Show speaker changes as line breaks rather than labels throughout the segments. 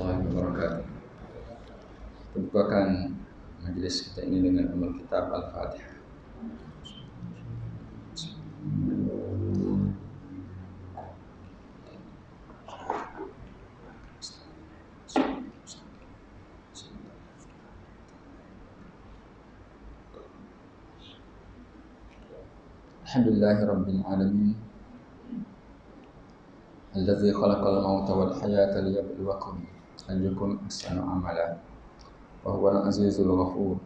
warahmatullahi wabarakatuh. Kita bukakan majelis kita ini dengan amal kitab Al-Fatihah. Alhamdulillahi Rabbil Alamin Alladzi khalaqal mauta wal hayata liyabluwakum ayyukum ahsanu amala wa huwal azizul ghafur.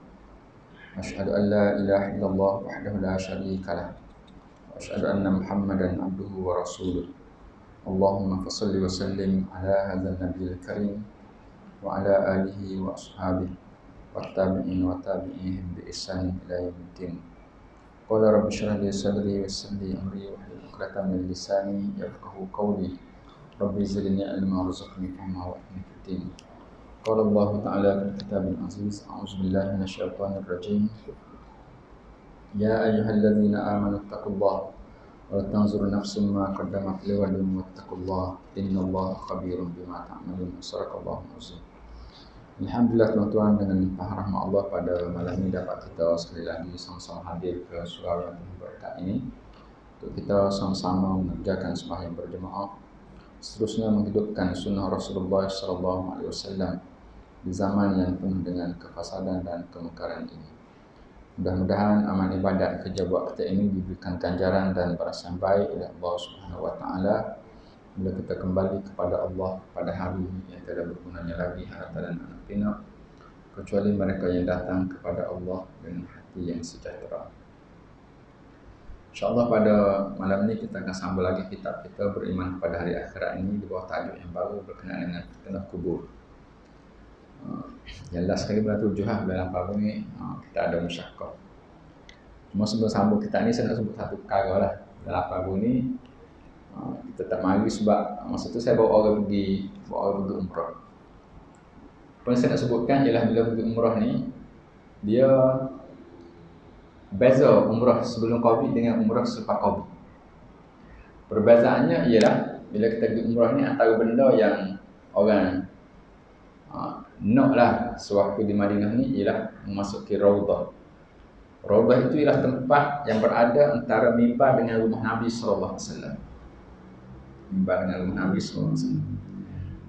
Asyhadu an la ilaha illallah wahdahu la syarika lah wa asyhadu anna Muhammadan abduhu wa rasuluh. Allahumma fashalli wa sallim ala hadzal nabiyil karim wa ala alihi wa ashabihi wa tabi'in wa tabi'ihim bi ihsan ila yaumiddin. Qala rabbi shrah li sadri wa yassir li amri wahlul 'uqdatam min lisani yafqahu qawli. Rabbi zidni ilma warzuqni fahma wa a'inni fid-din. Qala Allah ta'ala fil kitabil aziz, a'udzu billahi minasyaitonir rajim. Ya ayyuhalladzina amanu taqullaha wa tanzur nafsum ma qaddamat lighadin wattaqullaha innallaha khabirum bima ta'malun. Sadaqallahul azim. Alhamdulillah tuan-tuan, dengan limpah rahmat Allah pada malam ini dapat kita sekali lagi sama-sama hadir ke surau yang penuh berkat ini untuk kita sama-sama mengerjakan sembahyang berjemaah, seterusnya menghidupkan sunnah Rasulullah SAW di zaman yang penuh dengan kefasadan dan kemungkaran ini. Mudah-mudahan amal ibadat kerja buat kita ini diberikan ganjaran dan balasan baik oleh Allah Subhanahu Wa Taala bila kita kembali kepada Allah pada hari yang tidak ada bergunanya lagi harta dan anak pinak, kecuali mereka yang datang kepada Allah dengan hati yang sejahtera. InsyaAllah pada malam ini kita akan sambung lagi kitab kita beriman pada hari akhirat ini di bawah tajuk yang baru berkenaan dengan fitnah kubur. Yang last kali bulan 7 dalam pagi ni kita ada musyakkah. Cuma sebelum sambung kita ni saya nak sebut satu perkara lah. Dalam pagi ni kita tak mari sebab masa tu saya bawa orang pergi umrah. Apa yang saya nak sebutkan ialah bila pergi umrah ni, dia beza umrah sebelum Covid dengan umrah selepas Covid. Perbezaannya ialah bila kita pergi umrah ni, antara benda yang orang naklah sewaktu di Madinah ni ialah memasuki Raudhah. Raudhah itu ialah tempat yang berada antara mimbar dengan rumah Nabi sallallahu alaihi wasallam. Mimbar dengan rumah Nabi sallallahu alaihi wasallam.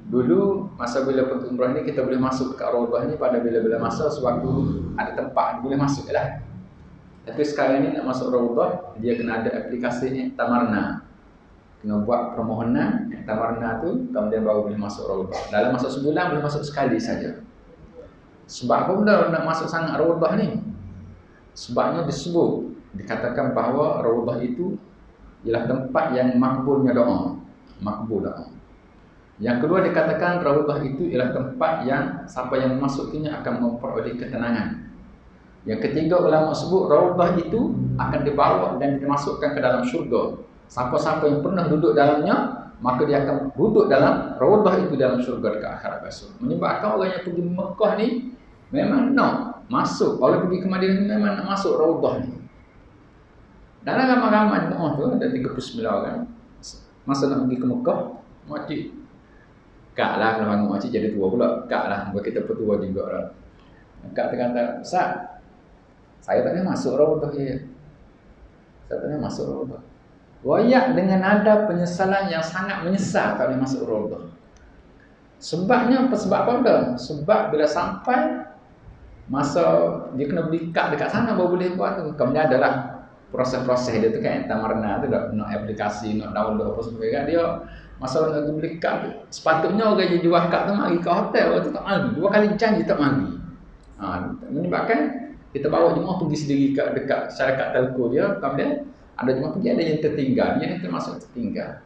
Dulu masa bila pergi umrah ni kita boleh masuk ke Raudhah ni pada bila-bila masa sewaktu ada tempat boleh masuk lah. Tapi sekarang ni nak masuk Raudhah, dia kena ada aplikasi I'tamarna. Kena buat permohonan I'tamarna tu, kemudian baru boleh masuk Raudhah. Dalam masa sebulan boleh masuk sekali saja. Sebab apa benda nak masuk sangat Raudhah ni? Sebabnya dikatakan bahawa Raudhah itu ialah tempat yang makbulnya doa. Makbul doa. Yang kedua dikatakan Raudhah itu ialah tempat yang siapa yang memasukinya akan memperoleh ketenangan. Yang ketiga ulama sebut Raudhah itu akan dibawa dan dimasukkan ke dalam syurga. Siapa-siapa yang pernah duduk dalamnya, maka dia akan duduk dalam Raudhah itu dalam syurga dekat akhirat besok. Menyebabkan orang yang pergi Mekah ni memang nak masuk. Orang pergi ke Madinah ni memang nak masuk Raudhah ni. Dalam ramai-ramai jemaah tu ada 39 orang. Masa nak pergi ke Mekah, makcik kak lah, kalau bangun makcik jadi tua pula. Kak lah, buat kita petua juga lah. Kak terkata, Ustaz, saya tak boleh masuk Raudhah ya. Saya tak boleh masuk Raudhah. Wayak dengan nada penyesalan yang sangat menyesal tak boleh masuk Raudhah. Sebabnya apa? Sebab apa benda? Sebab bila sampai masa dia kena beli kad dekat sana baru boleh buat tu. Kemudian adalah proses-proses dia tu kan, I'tamarna tu nak aplikasi, nak download apa sebagainya. Dia masa nak beli kad tu, sepatutnya orang yang jual kad tu mari ke hotel, orang tu tak mari. 2 kali janji tak mari. Menyebabkan kita bawa jemaah pergi sendiri dekat syarikat telco dia, kemudian ada jemaah pergi, ada yang tertinggal, yang termasuk tertinggal.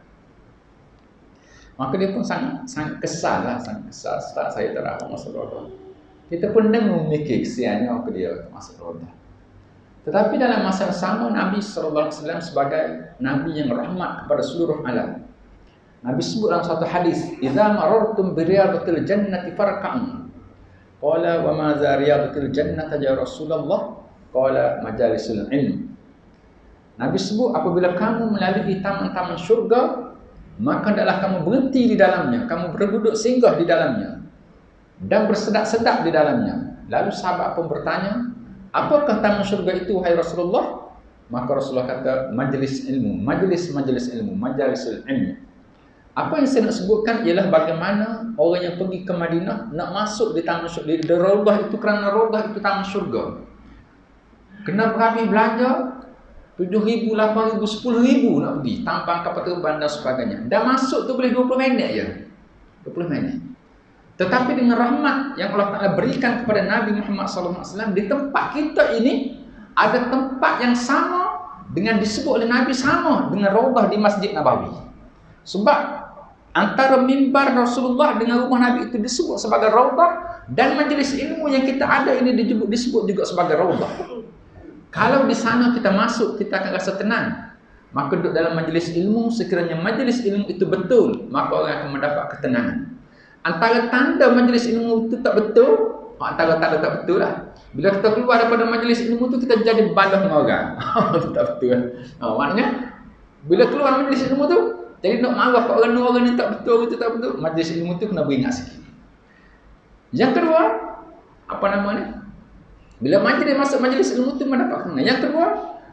Maka dia pun sangat kesal lah, Ustaz saya tak dapat masuk Raudhah. Kita pun dengar memikir kesiannya ke dia masuk Raudhah. Tetapi dalam masa sama Nabi sallallahu alaihi wasallam sebagai nabi yang rahmat kepada seluruh alam. Nabi sebut dalam satu hadis, "Idza marartum bi riyadatil jannati farka'u." Qala wa ma za riyadatil jannati ya Rasulullah? Qala majalisul ilm. Nabi sebut apabila kamu melalui taman-taman syurga, maka hendaklah kamu berhenti di dalamnya, kamu berduduk singgah di dalamnya. dan bersedak-sedak di dalamnya. Lalu sahabat pun bertanya, apakah taman surga itu, wahai Rasulullah? Maka Rasulullah kata, majlis ilmu, majlis ilmu, majlisul ilmu. Apa yang saya nak sebutkan ialah bagaimana orang yang pergi ke Madinah nak masuk di taman surga, di Raudhah itu, kerana Raudhah itu taman surga. Kena berhabis belanja 7,000, 8,000, 10,000 nak pergi, tanpa kapal terbang dan sebagainya. Dah masuk tu boleh 20 minit je. 20 minit. Tetapi dengan rahmat yang Allah Ta'ala berikan kepada Nabi Muhammad SAW, di tempat kita ini ada tempat yang sama dengan disebut oleh Nabi, sama dengan Raudhah di Masjid Nabawi. Sebab antara mimbar Rasulullah dengan rumah Nabi itu disebut sebagai Raudhah, dan majlis ilmu yang kita ada ini disebut juga sebagai Raudhah. Kalau di sana kita masuk, kita akan rasa tenang. Maka duduk dalam majlis ilmu, sekiranya majlis ilmu itu betul, maka orang akan mendapat ketenangan. Antara tanda majlis ilmu itu tak betul, antara tanda tak betul lah, bila kita keluar daripada majlis ilmu itu, kita jadi balah dengan orang. Itu tak betul. Maknanya bila keluar majlis ilmu tu, jadi nak marah kat orang ni tak betul, itu tak betul. Majlis ilmu tu kena beringat sikit. Yang kedua, apa nama ni? Bila masuk majlis ilmu tu mendapat ketenangan. Yang kedua,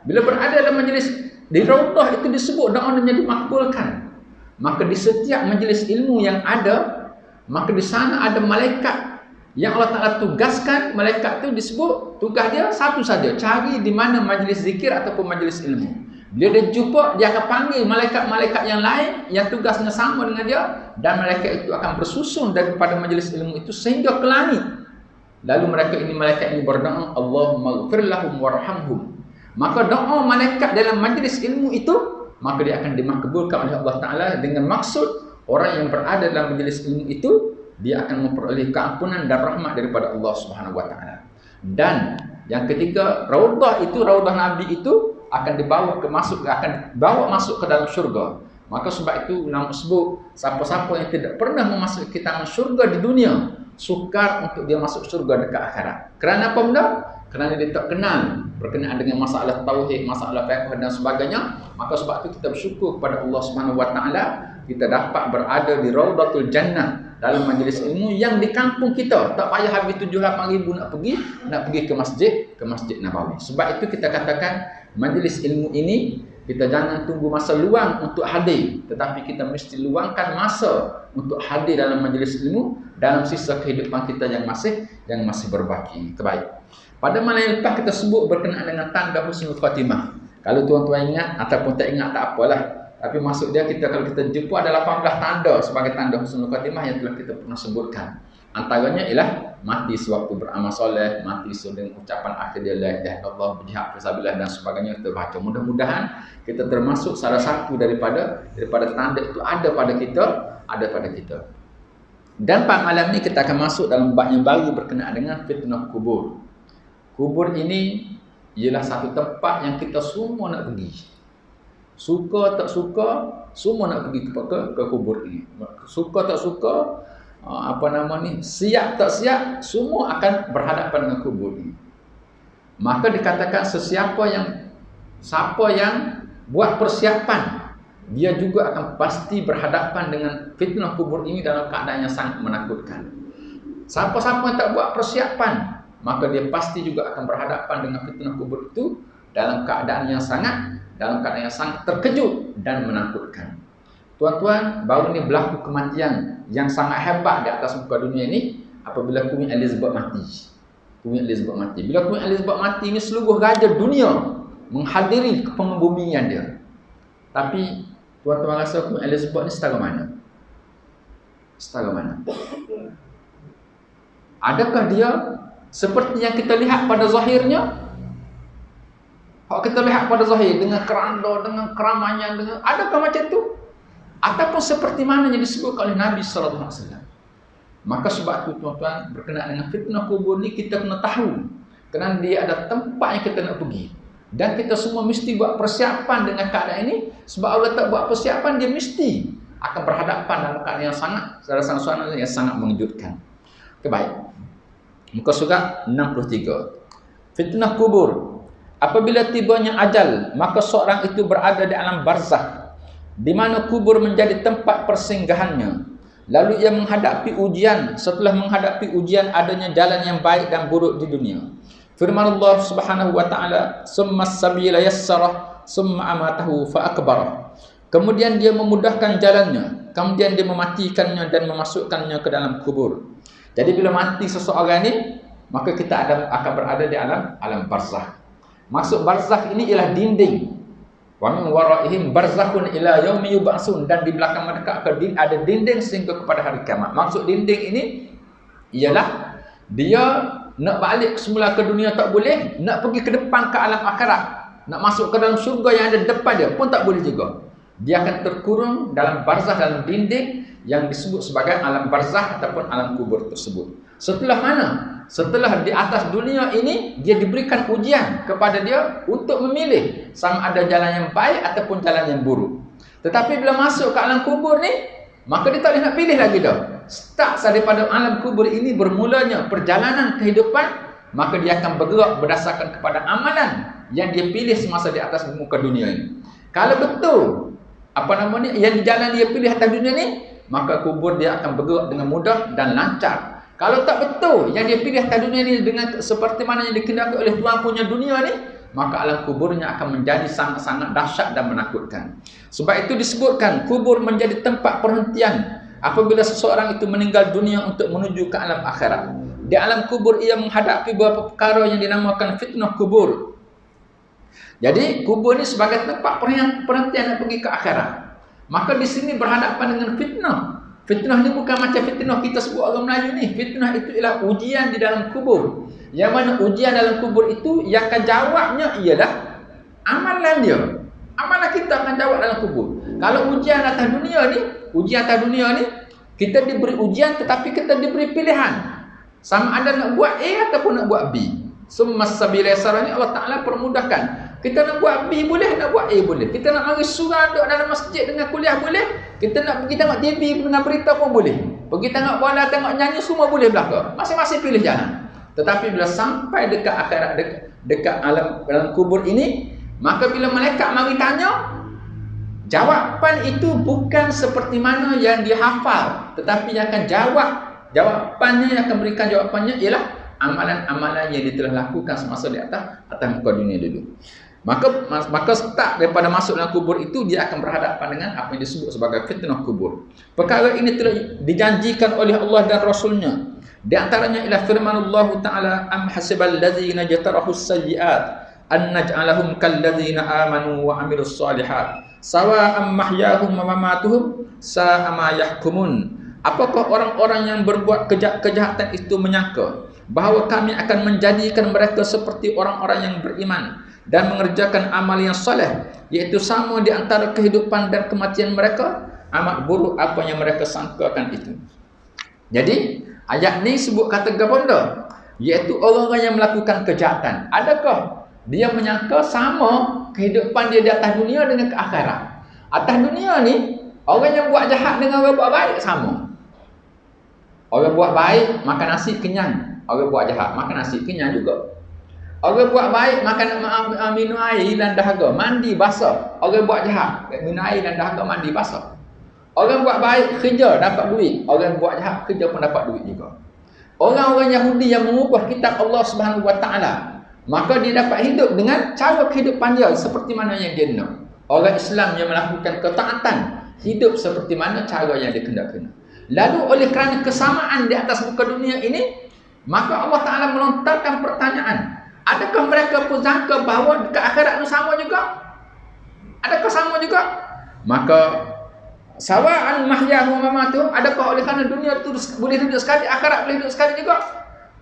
bila berada dalam majlis di Raudhah itu disebut doanya dimakbulkan. Maka di setiap majlis ilmu yang ada, maka di sana ada malaikat yang Allah Ta'ala tugaskan. Malaikat itu disebut, tugas dia satu saja, cari di mana majlis zikir ataupun majlis ilmu. Bila dia jumpa, dia akan panggil malaikat-malaikat yang lain yang tugasnya sama dengan dia, dan malaikat itu akan bersusun daripada majlis ilmu itu sehingga ke langit. Lalu malaikat ini berdoa, Allahumma ighfir lahum warhamhum. Maka doa malaikat dalam majlis ilmu itu, maka dia akan dimakbulkan oleh Allah Ta'ala dengan maksud orang yang berada dalam majlis ilmu itu, dia akan memperoleh keampunan dan rahmat daripada Allah Subhanahu Wa Ta'ala. Dan yang ketiga, Raudhah itu, Raudhah Nabi itu akan bawa masuk ke dalam syurga. Maka sebab itu ulama sebut, siapa-siapa yang tidak pernah memasuki taman syurga di dunia, sukar untuk dia masuk syurga dekat akhirat. Kerana apa benda? Kerana dia tak kenal berkenaan dengan masalah tauhid, masalah fiqh dan sebagainya. Maka sebab itu kita bersyukur kepada Allah Subhanahu Wa Ta'ala, kita dapat berada di Raudhatul Jannah, dalam majlis ilmu yang di kampung kita. Tak payah habis 7-8 ribu nak pergi ke masjid Nabawi. Sebab itu kita katakan majlis ilmu ini, kita jangan tunggu masa luang untuk hadir, tetapi kita mesti luangkan masa untuk hadir dalam majlis ilmu dalam sisa kehidupan kita yang masih berbaki. Baik. Pada malam yang lepas kita sebut berkenaan dengan tanda husnul khatimah. Kalau tuan-tuan ingat ataupun tak ingat tak apalah. Tapi maksud dia, kalau kita jumpa ada 18 tanda sebagai tanda husnul khatimah yang telah kita pernah sebutkan. Antaranya ialah mati sewaktu beramal soleh, mati dengan ucapan akhir dia la ilaha illallah, berjihad fisabilillah dan sebagainya kita baca. Mudah-mudahan kita termasuk salah satu daripada tanda itu ada pada kita. Dan pada malam ni kita akan masuk dalam bab yang baru berkenaan dengan fitnah kubur. Kubur ini ialah satu tempat yang kita semua nak pergi. Suka tak suka, semua nak pergi ke kubur ini. Suka tak suka, siap tak siap, semua akan berhadapan dengan kubur ini. Maka dikatakan siapa yang buat persiapan, dia juga akan pasti berhadapan dengan fitnah kubur ini dalam keadaan yang sangat menakutkan. Siapa-siapa yang tak buat persiapan, maka dia pasti juga akan berhadapan dengan fitnah kubur itu dalam keadaan yang sangat terkejut dan menakutkan. Tuan-tuan, baru ni berlaku kematian yang sangat hebat di atas muka dunia ini apabila Queen Elizabeth mati. Bila Queen Elizabeth mati ini, seluruh raja dunia menghadiri pengebumian dia. Tapi tuan-tuan rasa Queen Elizabeth ni setara mana? Adakah dia seperti yang kita lihat pada zahirnya? Kita lihat pada zahir dengan keranda, dengan keramaian, adakah macam tu? Ataupun seperti mana yang disebut oleh Nabi sallallahu alaihi wasallam? Maka sebab itu tuan-tuan, berkenaan dengan fitnah kubur ni kita kena tahu, kerana dia ada tempat yang kita nak pergi. Dan kita semua mesti buat persiapan dengan keadaan ini. Sebab Allah tak buat persiapan, dia mesti akan berhadapan dalam keadaan yang sangat mengejutkan. Baik. Muka surat 63. Fitnah kubur. Apabila tibanya ajal, maka seorang itu berada di alam barzakh, di mana kubur menjadi tempat persinggahannya. Lalu ia menghadapi ujian. Setelah menghadapi ujian, adanya jalan yang baik dan buruk di dunia. Firman Allah Subhanahu wa taala, "Summa as-sabila yassarah, summa amatahu fa akbarah." Kemudian dia memudahkan jalannya, kemudian dia mematikannya dan memasukkannya ke dalam kubur. Jadi bila mati seseorang ini, maka kita akan berada di alam barzakh. Masuk barzakh ini ialah dinding. Wa min waraihim barzakhun ila yaumi yub'atsun, dan di belakang mereka ada dinding sehingga kepada hari kiamat. Maksud dinding ini ialah dia nak balik semula ke dunia tak boleh, nak pergi ke depan ke alam akhirat, nak masuk ke dalam syurga yang ada depan dia pun tak boleh juga. Dia akan terkurung dalam barzakh, dalam dinding yang disebut sebagai alam barzakh ataupun alam kubur tersebut. Setelah mana? Setelah di atas dunia ini, dia diberikan ujian kepada dia untuk memilih sama ada jalan yang baik ataupun jalan yang buruk. Tetapi bila masuk ke alam kubur ni, maka dia tak boleh nak pilih lagi dah. Start daripada alam kubur ini bermulanya perjalanan kehidupan, maka dia akan bergerak berdasarkan kepada amalan yang dia pilih semasa di atas muka dunia ini. Kalau betul yang di jalan dia pilih atas dunia ni, maka kubur dia akan bergerak dengan mudah dan lancar. Kalau tak betul yang dia pilih atas dunia ni dengan seperti mana yang dikehendaki oleh Tuhan punya dunia ni, maka alam kuburnya akan menjadi sangat-sangat dahsyat dan menakutkan. Sebab itu disebutkan kubur menjadi tempat perhentian apabila seseorang itu meninggal dunia untuk menuju ke alam akhirat. Di alam kubur ia menghadapi beberapa perkara yang dinamakan fitnah kubur. Jadi kubur ni sebagai tempat perhentian nak pergi ke akhirat. Maka di sini berhadapan dengan fitnah. Fitnah ni bukan macam fitnah kita sebut orang Melayu ni. Fitnah itu ialah ujian di dalam kubur. Yang mana ujian dalam kubur itu, yang akan jawabnya ialah amalan dia. Amalan kita akan jawab dalam kubur. Kalau ujian atas dunia ni, kita diberi ujian tetapi kita diberi pilihan. Sama ada nak buat A ataupun nak buat B. Summa as-sabila yassara ni Allah Ta'ala permudahkan. Kita nak buat B boleh, nak buat A boleh. Kita nak mari surau duduk dalam masjid dengan kuliah boleh. Kita nak pergi tengok TV dengan berita pun boleh. Pergi tengok bola, tengok nyanyi, semua boleh belaka. Masing-masing pilih jalan. Tetapi bila sampai dekat akhirat, dekat alam kubur ini, maka bila malaikat mari tanya, jawapan itu bukan seperti mana yang dihafal, tetapi yang akan jawapannya, yang akan berikan jawapannya ialah amalan-amalan yang dia telah lakukan semasa di atas muka dunia dulu. Maka start daripada masuk dalam kubur itu, dia akan berhadapan dengan apa yang disebut sebagai fitnah kubur. Perkara ini telah dijanjikan oleh Allah dan Rasulnya. Di antaranya ialah firman Allah Ta'ala, am hasibal ladzina jatarahus sayyi'at an naj'alahum kal ladzina amanu wa amilus solihat sawa'am mahyahum wa mamatuhum sa'a ma yahkumun. Apakah orang-orang yang berbuat kejahatan itu menyangka bahawa kami akan menjadikan mereka seperti orang-orang yang beriman dan mengerjakan amal yang soleh, iaitu sama di antara kehidupan dan kematian mereka? Amat buruk apa yang mereka sangkakan itu. Jadi ayat ni sebut kata gabonda, iaitu orang-orang yang melakukan kejahatan. Adakah dia menyangka sama kehidupan dia di atas dunia dengan ke akhirat? Atas dunia ni, orang yang buat jahat dengan orang buat baik sama. Orang buat baik makan nasi kenyang, orang buat jahat makan nasi kenyang juga. Orang buat baik makan minum air dan dahaga, mandi basah. Orang buat jahat minum air dan dahaga, mandi basah. Orang buat baik kerja dapat duit, orang buat jahat kerja pun dapat duit juga. Orang-orang Yahudi yang mengubah kitab Allah Subhanahu wa taala, maka dia dapat hidup dengan cara kehidupan dia seperti mana yang dia nak. Orang Islam yang melakukan ketaatan, hidup seperti mana cara yang dia kena. Lalu oleh kerana kesamaan di atas muka dunia ini, maka Allah Ta'ala melontarkan pertanyaan, adakah mereka pun sangka bahawa ke akhirat itu sama juga? Adakah sama juga? Maka sawa'an mahyahu wa mamatuhum, adakah oleh kerana dunia itu boleh hidup sekali, akhirat boleh hidup sekali juga?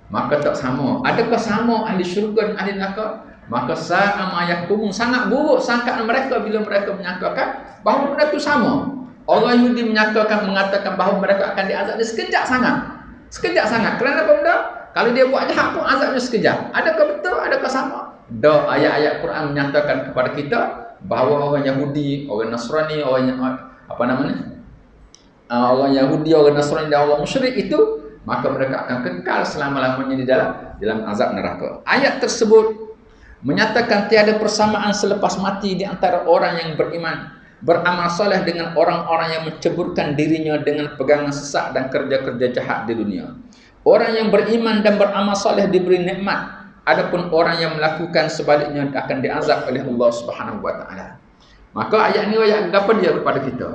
Maka tak sama. Adakah sama ahli syurga dan ahli neraka? Maka sa'a ma yahkumun, sangat buruk sangkaan mereka bila mereka menyangkakan bahawa benda itu sama. Orang Yahudi mengatakan bahawa mereka akan diazab dia sekejap sangat. Kerana apa benda? Kalau dia buat jahat pun azabnya sekejap. Adakah betul? Adakah sama? Dah ayat-ayat Quran menyatakan kepada kita bahawa orang Yahudi, orang Nasrani, orang Yahudi, orang Nasrani dan orang musyrik itu, maka mereka akan kekal selama-lamanya di dalam azab neraka. Ayat tersebut menyatakan tiada persamaan selepas mati di antara orang yang beriman beramal soleh dengan orang-orang yang menceburkan dirinya dengan pegangan sesat dan kerja-kerja jahat di dunia. Orang yang beriman dan beramal soleh diberi nikmat, adapun orang yang melakukan sebaliknya akan diazab oleh Allah Subhanahu wa taala. Maka ayat ni ayat apa dia kepada kita?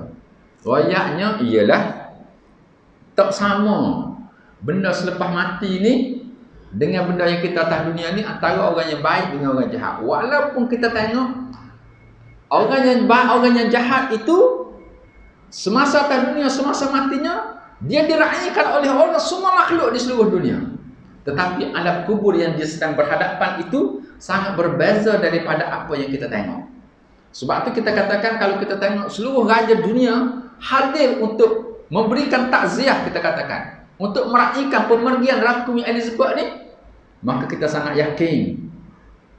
Ayatnya ialah tak sama benda selepas mati ni dengan benda yang kita atas dunia ni, antara orang yang baik dengan orang jahat. Walaupun kita tengok orang yang baik, orang yang jahat itu semasa atas dunia, semasa matinya, dia diraikan oleh orang semua makhluk di seluruh dunia. Tetapi alam kubur yang dia sedang berhadapan itu sangat berbeza daripada apa yang kita tengok. Sebab itu kita katakan kalau kita tengok seluruh raja dunia hadir untuk memberikan takziah, kita katakan, untuk meraihkan pemergian Ratu Queen Elizabeth ni, maka kita sangat yakin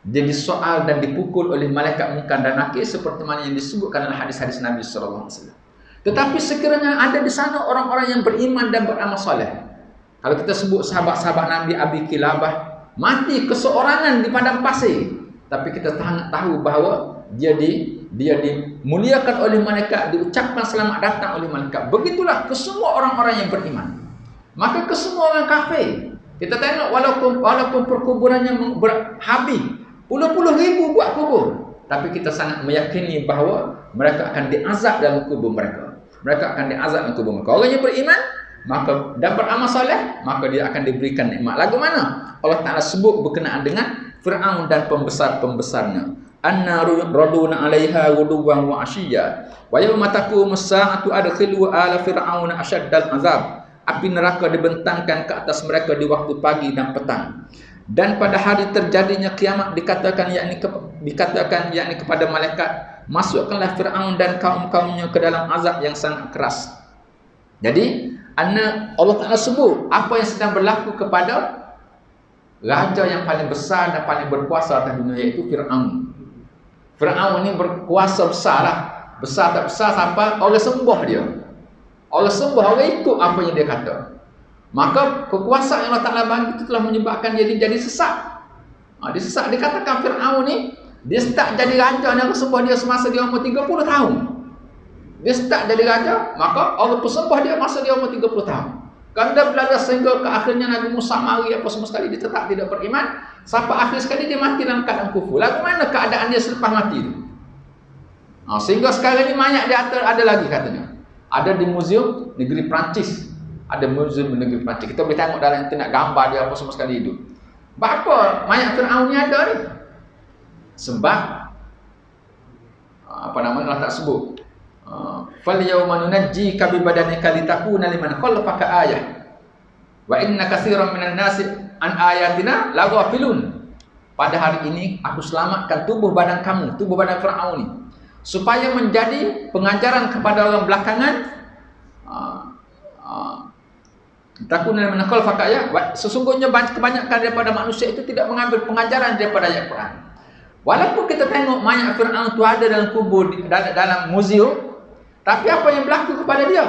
dia disoal dan dipukul oleh malaikat munkar dan nakir seperti mana yang disebutkan dalam hadis-hadis Nabi sallallahu alaihi wasallam. Tetapi sekiranya ada di sana orang-orang yang beriman dan beramal soleh, kalau kita sebut sahabat-sahabat Nabi Abi Kilabah mati keseorangan di padang pasir, tapi kita tahu bahawa dia dimuliakan oleh malaikat, diucapkan selamat datang oleh malaikat. Begitulah kesemua orang-orang yang beriman. Maka kesemua orang kafir, kita tengok walaupun perkuburannya habis puluh-puluh ribu buat kubur, tapi kita sangat meyakini bahawa mereka akan diazab dalam kubur mereka. Mereka akan diazab dalam kubur mereka. Orang yang beriman maka dan beramal soleh, maka dia akan diberikan nikmat. Lagu mana Allah Ta'ala sebut berkenaan dengan Fir'aun dan pembesar-pembesarnya. An-naru raduna 'alaiha ghuduwan wa 'ashiyya wa yawma taqumu as-sa'atu adkhilu ala fir'auna asyaddal azab. Api neraka dibentangkan ke atas mereka di waktu pagi dan petang. Dan pada hari terjadinya kiamat dikatakan yakni kepada malaikat, masukkanlah Fir'aun dan kaum-kaumnya ke dalam azab yang sangat keras. Jadi Allah Ta'ala sebut apa yang sedang berlaku kepada raja yang paling besar dan paling berkuasa atas dunia, iaitu Fir'aun. Fir'aun ini berkuasa besar lah. Besar tak besar sampai orang sembah dia. Orang sembah, orang ikut apa yang dia kata. Maka kekuasaan yang Allah Ta'ala bagi itu telah menyebabkan dia jadi sesat. Dia sesat. Dia katakan Fir'aun ni, dia start jadi raja yang sembah dia semasa dia umur 30 tahun. Dia start jadi raja, maka Allah persembah dia masa dia umur 30 tahun. Kan dia belajar sehingga ke akhirnya Nabi Musa mari apa semua sekali dia tetap tidak beriman. Sampai akhir sekali dia mati dalam keadaan kufur. Lalu mana keadaan dia selepas mati itu? Sehingga sekarang ni mayat dia ada lagi katanya. Ada di muzium negeri Perancis. Ada muzium negeri Perancis. Kita boleh tengok dalam internet gambar dia apa semua sekali hidup. Apa mayat Fir'aun ni ada ni? Sebab apa namanya Allah tak sebut. Fal yawma nunajjika bi badanika litakuna liman khalfaka ayah. Wa inna katsiran minan nasi an ayatina laghafilun. Pada hari ini aku selamatkan tubuh badan kamu, tubuh badan Fir'aun ni, supaya menjadi pengajaran kepada orang belakangan. Takuna liman khalfaka ayah. Sesungguhnya kebanyakan daripada manusia itu tidak mengambil pengajaran daripada ayat Quran. Walaupun kita tengok mayat Fir'aun itu ada dalam kubur, dalam muzium, tapi apa yang berlaku kepada dia?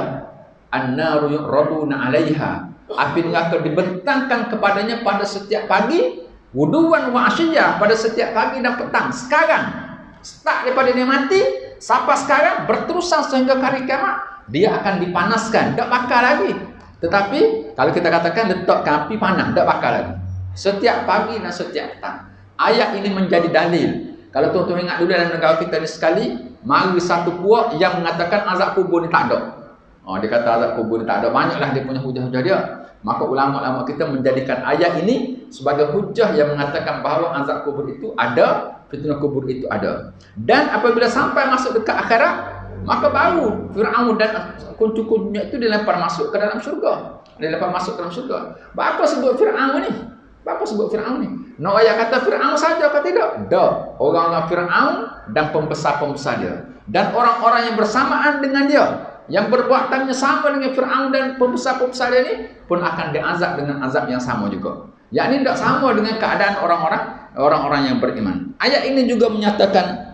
An-naru yuraduna 'alaiha. Api neraka dibentangkan kepadanya pada setiap pagi, wuduwan wa asyiyah, pada setiap pagi dan petang. Sekarang, start daripada dia mati sampai sekarang berterusan sehingga hari kiamat, dia akan dipanaskan, tak bakar lagi. Tetapi kalau kita katakan letakkan api panas, tak bakar lagi. Setiap pagi dan setiap petang. Ayat ini menjadi dalil. Kalau tuan-tuan ingat dulu dalam negara kita ni sekali, mari satu puak yang mengatakan azab kubur ni tak ada. Dia kata azab kubur ni tak ada. Banyaklah dia punya hujah-hujah dia. Maka ulama-ulama kita menjadikan ayat ini sebagai hujah yang mengatakan bahawa azab kubur itu ada, fitnah kubur itu ada. Dan apabila sampai masuk dekat akhirat, maka baru Fir'aun dan kuncu-kuncunya itu dilempar masuk ke dalam syurga. Dilempar masuk ke dalam syurga. Apa sebut Fir'aun ni? Apa sebut Fir'aun ni? Nak ayat kata Fir'aun saja atau tidak? Tak. Orang-orang Fir'aun dan pembesar-pembesar dia. Dan orang-orang yang bersamaan dengan dia, yang perbuatannya sama dengan Fir'aun dan pembesar-pembesar dia ni, pun akan diazab dengan azab yang sama juga. Yang ini tidak sama dengan keadaan orang-orang yang beriman. Ayat ini juga menyatakan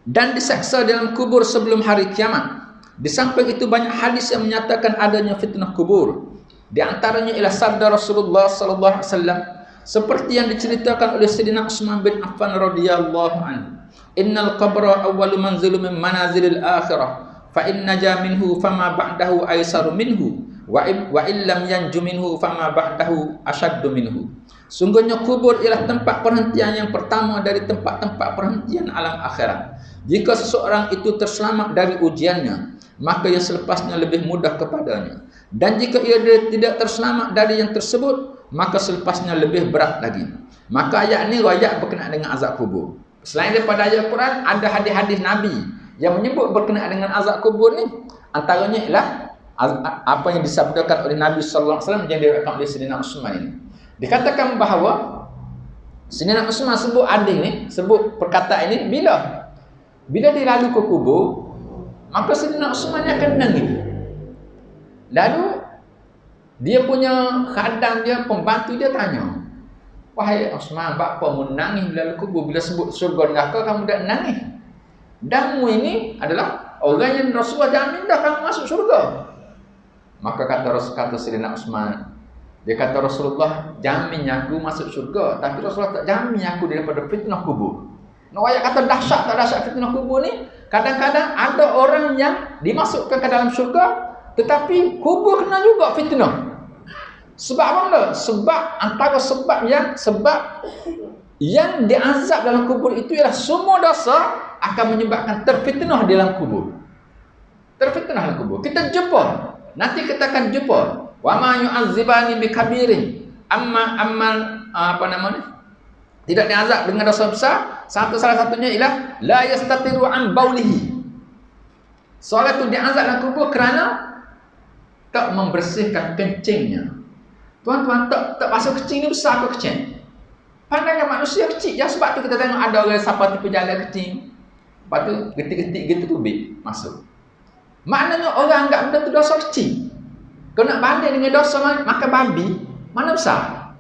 dan diseksa dalam kubur sebelum hari kiamat. Di samping itu banyak hadis yang menyatakan adanya fitnah kubur. Di antaranya ialah sabda Rasulullah sallallahu alaihi wasallam seperti yang diceritakan oleh Sayyidina Utsman bin Affan radhiyallahu anhu. Innal qabra awwalu manzilu min manazilil akhirah, fa in naja minhu fama ba'dahu aisaru minhu, wa illam yanju minhu fama ba'dahu ashaddu minhu. Sungguhnya kubur ialah tempat perhentian yang pertama dari tempat-tempat perhentian alam akhirat. Jika seseorang itu terselamat dari ujiannya, maka yang selepasnya lebih mudah kepadanya. Dan jika ia tidak terselamat dari yang tersebut, maka selepasnya lebih berat lagi. Maka ayat ini ayat berkenaan dengan azab kubur. Selain daripada ayat Quran, ada hadis-hadis Nabi yang menyebut berkenaan dengan azab kubur ni. Antaranya ialah apa yang disabdakan oleh Nabi sallallahu alaihi wasallam yang diriwayatkan oleh Sayyidina Utsman ini. Dikatakan bahawa Sayyidina Utsman sebut hadis ni, sebut perkataan ini bila dia lalu ke kubur, maka Sayyidina Utsman akan menangis. Lalu dia punya khadam dia, pembantu dia tanya, "Wahai Utsman, apa menangis bila kubur, bila sebut syurga neraka kamu dah menangis? Danmu ini adalah orang yang Rasulullah jamin dah kamu masuk syurga." Maka kata Sayyidina Utsman, dia kata, "Rasulullah jamin aku masuk syurga, tapi Rasulullah tak jamin aku daripada fitnah kubur." Nak ayat kata dahsyat tak dahsyat fitnah kubur ni? Kadang-kadang ada orang yang dimasukkan ke dalam syurga, tetapi kubur kena juga fitnah. Sebab apa? Sebab antara sebab yang diazab dalam kubur itu ialah semua dosa akan menyebabkan terfitnah di dalam kubur. Terfitnah dalam kubur. Kita jumpa. Nanti kita akan jumpa. Wa ma yu'azzibani bikabirin. Tidak diazab dengan dosa besar. Salah satunya ialah la yastatiru an baulihi. Seorang itu diazab dalam kubur kerana tak membersihkan kencingnya. Tuan-tuan, tak basuh kencing ni besar ke kecil? Pandangan manusia kecil. Ya, sebab tu kita tengok ada orang siapa tu berjalan kencing, lepas tu getik-getik gitu tubik masuk. Maknanya orang anggap benda tu dosa kecil. Kau nak banding dengan dosa makan babi, mana besar?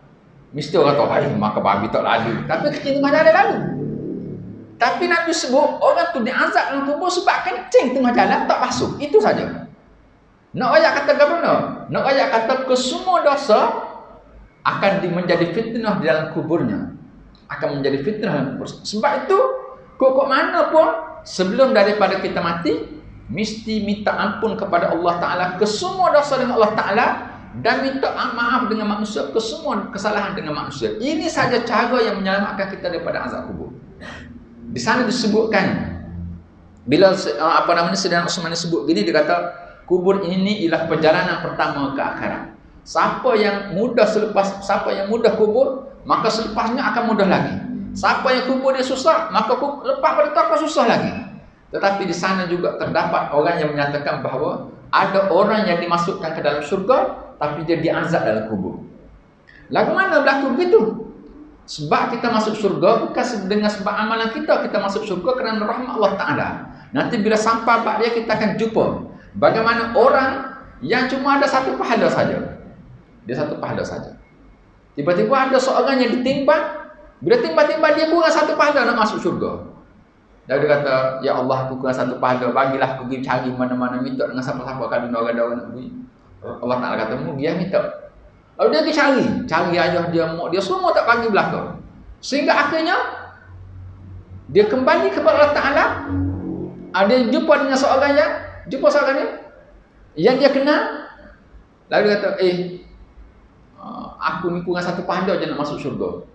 Mesti orang tahu, "Hai, makan babi tak lalu." Tapi kecil tengah jalan lalu. Tapi Nabi sebut orang tu diazab dalam kubur sebab kencing tengah jalan tak basuh. Itu saja. Nak ayat kata ke mana? Nak ayat kata ke semua dosa akan menjadi fitnah di dalam kuburnya. Akan menjadi fitnah dalam kubur. Sebab itu, kok mana pun sebelum daripada kita mati, mesti minta ampun kepada Allah Ta'ala ke semua dosa dengan Allah Ta'ala, dan minta maaf dengan manusia ke semua kesalahan dengan manusia. Ini saja cara yang menyelamatkan kita daripada azab kubur. Di sana disebutkan, bila Sayyidina Utsman sebut gini, dia kata kubur ini ialah perjalanan pertama ke akhirat. Siapa yang mudah kubur, maka selepasnya akan mudah lagi. Siapa yang kubur dia susah, maka lepas pada tu akan susah lagi. Tetapi di sana juga terdapat orang yang menyatakan bahawa ada orang yang dimasukkan ke dalam syurga, tapi dia diazab dalam kubur. Lagu mana berlaku begitu? Sebab kita masuk syurga bukan dengan sebab amalan kita masuk syurga kerana rahmat Allah Ta'ala. Nanti bila sampai bab dia, kita akan jumpa bagaimana orang yang cuma ada satu pahala saja. Dia satu pahala saja. Tiba-tiba ada seorang yang ditimbang, bila timbang-timbang dia kurang satu pahala nak masuk syurga. Dan dia kata, "Ya Allah, aku kurang satu pahala, bagilah aku pergi cari mana-mana, minta dengan siapa-siapa kalau orang-orang nak pergi." Allah Ta'ala kata, "Dia minta." Lalu dia pergi cari ayah dia, mak dia, semua tak bagi belakang. Sehingga akhirnya dia kembali kepada Allah Ta'ala. Dia jumpa dengan seorang ni yang dia kenal. Lalu dia kata, "Aku ni kurang satu pahala je nak masuk syurga.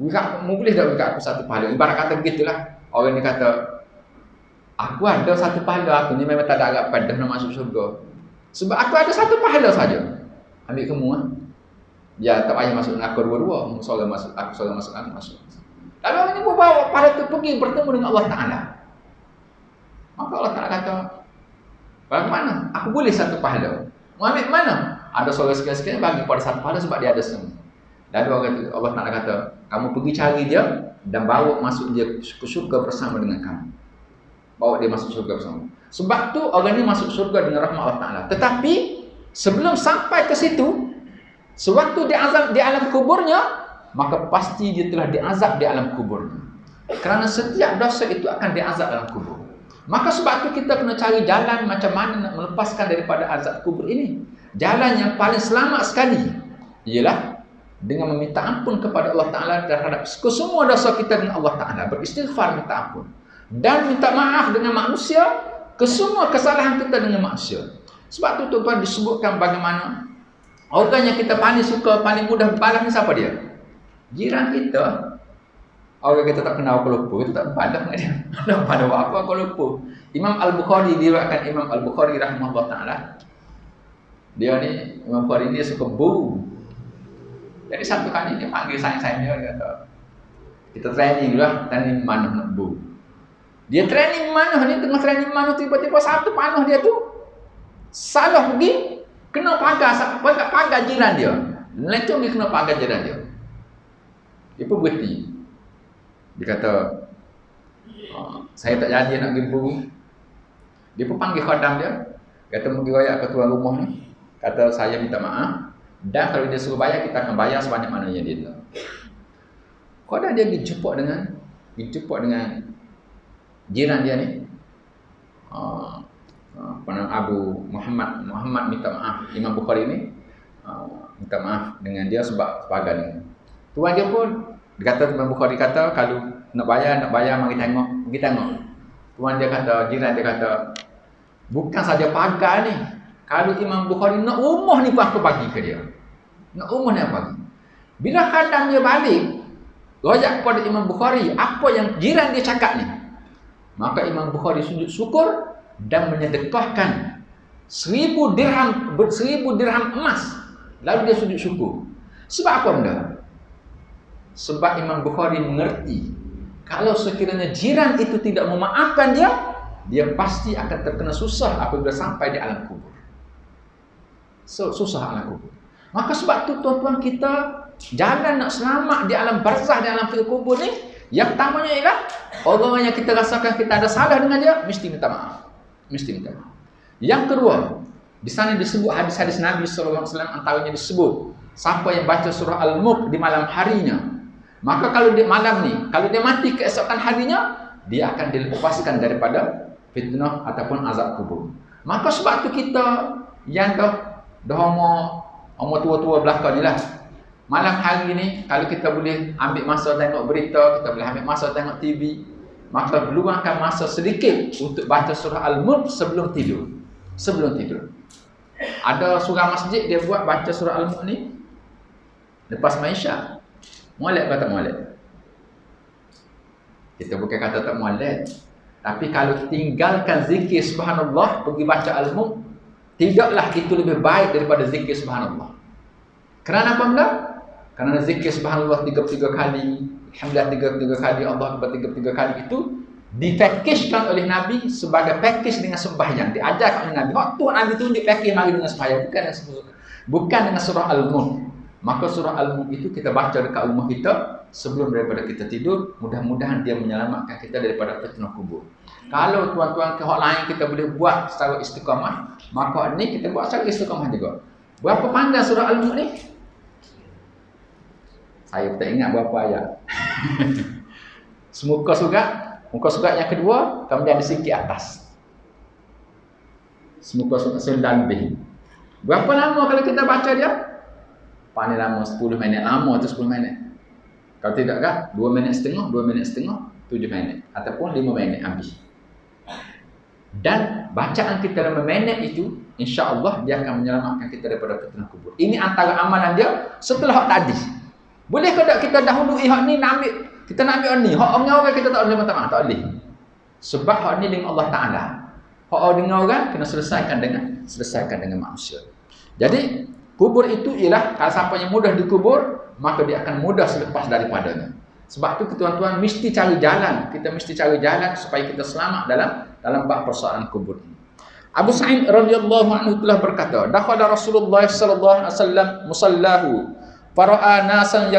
Boleh tak bagi aku satu pahala?" Ibarat kata begitulah. Orang ni kata, "Aku ada satu pahala, aku ni memang tak ada harapan dah nak masuk syurga. Sebab aku ada satu pahala saja." Ambil kamu Ya, tak payah masuk neraka dua-dua. Seorang masuk, aku masuk. Lalu orang ni bawa pahala tu pergi bertemu dengan Allah Ta'ala. Maka Allah Ta'ala kata, "Bagaimana? Aku boleh satu pahala. Mau ambil mana?" Ada seorang sekian-sekian bagi pada satu pahala sebab dia ada semua. Lalu Allah Ta'ala kata, "Kamu pergi cari dia dan bawa masuk dia ke syurga bersama dengan kamu." Bawa dia masuk syurga bersama. Sebab tu orang ni masuk syurga dengan rahmat Allah Ta'ala. Tetapi sebelum sampai ke situ, sewaktu diazab di alam kuburnya, maka pasti dia telah diazab di alam kuburnya. Kerana setiap dosa itu akan diazab dalam kubur. Maka sebab itu kita kena cari jalan macam mana nak melepaskan daripada azab kubur ini. Jalan yang paling selamat sekali ialah dengan meminta ampun kepada Allah Ta'ala terhadap semua dosa kita dengan Allah Ta'ala, beristighfar minta ampun, dan minta maaf dengan manusia ke semua kesalahan kita dengan manusia. Sebab tu tuan-tuan disebutkan bagaimana orang yang kita paling suka, paling mudah berbalas ni siapa dia? Jiran kita. Orang kita tak kenal, aku lupa, kita tak balas dengan dia. Nak pada buat apa, aku lupa. Imam Al-Bukhari, diriwayatkan Imam Al-Bukhari rahimahullah ta'ala, dia ni, Imam Bukhari ni suka bu. Jadi satu kali dia panggil sayang-sayang dia kata, kita training lah, training mana nak bu. Dia training mana ni, tengah training mana, tiba-tiba satu panah dia tu salah pergi, kena pagar jiran dia. Lecong dia kena pagar jiran dia. Dia pun berhenti. Dia kata, saya tak jadi nak pergi bu. Dia pun panggil khadam dia, kata pergi royak ke tuan rumah ni, kata saya minta maaf, dan kalau dia suruh bayar, kita akan bayar sebanyak mana yang dia nak. Khadam dia dijumpa dengan jiran dia ni, Abu Muhammad minta maaf. Imam Bukhari ni minta maaf dengan dia sebab pagar ni. Tuan dia pun, dia kata, Imam Bukhari kata, kalau nak bayar, mari tengok, pergi tengok. Tuan dia kata, jiran dia kata, bukan saja pagar ni, kalau Imam Bukhari nak rumah ni pun aku bagi ke dia. Nak rumah ni aku bagi. Bila khadam dia balik, royak kepada Imam Bukhari, apa yang jiran dia cakap ni, maka Imam Bukhari sujud syukur dan menyedekahkan 1000 dirham emas. Lalu dia sujud syukur. Sebab apa benda? Sebab Imam Bukhari mengerti, kalau sekiranya jiran itu tidak memaafkan dia, dia pasti akan terkena susah apabila sampai di alam kubur. Susah alam kubur. Maka sebab tu tuan-tuan, kita jalan nak selamat di alam barzah, di alam kubur ni, yang pertamanya ialah orang yang kita rasakan kita ada salah dengan dia, mesti minta maaf. Mesti minta maaf. Yang kedua, di sana disebut hadis-hadis Nabi SAW, antaranya disebut siapa yang baca surah Al-Mulk di malam harinya, maka kalau dia malam ni, kalau dia mati keesokan harinya, dia akan dilepaskan daripada fitnah ataupun azab kubur. Maka sebab tu kita yang dah umur tua-tua belakang ni lah, malam hari ni, kalau kita boleh ambil masa tengok berita, kita boleh ambil masa tengok TV, maka luangkan masa sedikit untuk baca surah Al-Mulk sebelum tidur. Sebelum tidur. Ada surah masjid dia buat baca surah Al-Mulk ni lepas maisha. Molek ke tak molek? Kita bukan kata tak molek, tapi kalau tinggalkan zikir subhanallah pergi baca Al-Mulk, tidaklah itu lebih baik daripada zikir subhanallah. Kerana apa benda? Kerana zikir subhanallah 33 kali, alhamdulillah 33 kali, Allah Akbar 33 kali itu dipackagkan oleh Nabi sebagai package dengan sembahyang. Diajarkan oleh Nabi. Waktu Nabi tu dia package mari dengan sembahyang, bukan dengan surah Al-Mulk. Maka surah Al-Mulk itu kita baca dekat rumah kita sebelum daripada kita tidur. Mudah-mudahan dia menyelamatkan kita daripada fitnah kubur. Kalau tuan-tuan ke hak lain kita boleh buat secara istiqamah, maka ni kita buat secara istiqamah juga. Berapa panjang surah Al-Mulk ni? Saya tak ingat berapa ayat. Semuka surat yang kedua, kemudian di sikit atas. Semuka surat 9 lebih. Berapa lama kalau kita baca dia? Paling lama 10 minit. Lama tu 10 minit. Kalau tidak kan 2 minit setengah, 7 minit. Ataupun 5 minit habis. Dan bacaan kita 5 minit itu, insya-Allah dia akan menyelamatkan kita daripada fitnah kubur. Ini antara amalan dia setelah hak tadi. Boleh ke tak kita dahulu hak ni nak ambil, kita nak ambil ni, hak orang kita tak boleh minta maaf, tak boleh. Sebab hak ni dengan Allah Taala. Hak orang dengan orang kena selesaikan dengan manusia. Jadi kubur itu ialah kalau siapa yang mudah dikubur, maka dia akan mudah selepas daripadanya. Sebab tu tuan-tuan mesti cari jalan, kita mesti cari jalan supaya kita selamat dalam bab persoalan kubur ini. Abu Sa'id radhiyallahu anhu telah berkata, dakhala Rasulullah sallallahu alaihi wasallam musallahu fara'a nasan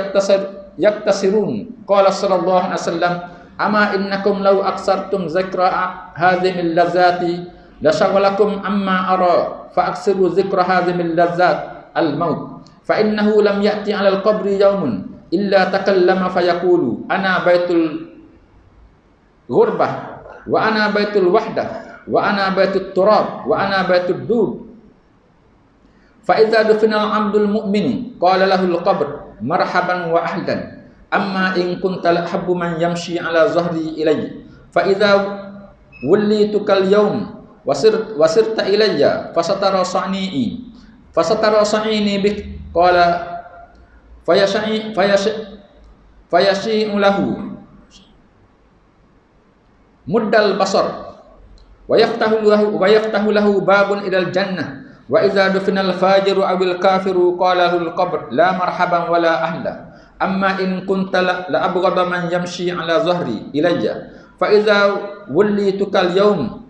yaktasirun. Qala sallallahu alaihi wasallam, ama innakum law aksartum zikra hadhimil ladzati la shagalakum amma ara fa aksiru zikra hadhimil ladzat al maut fa innahu lam ya'ti 'ala al qabri yawmun illa takallama fayaqulu ana baitul ghurbah wa ana baitul wahdah wa ana baitut turab wa ana baitud dud Fa idza dufinal 'abdul mu'min qala lahul qabr marhaban wa ahlan. Amma in kunta la habbu man yamshi 'ala zahri ilayya. Fa idza wullitukal yawm wasirta ilayya fasatara sa'ini bik qala fayashi'u lahu muddal basar wa yaftahu lahu babun ilal jannah. Wa idza dufinal fajiru awil kafiru qala lahul qabr la marhaban wala ahla. Amma in kunta la abghada man yamshi 'ala zahri ilayya. Fa idza wullitukal yawm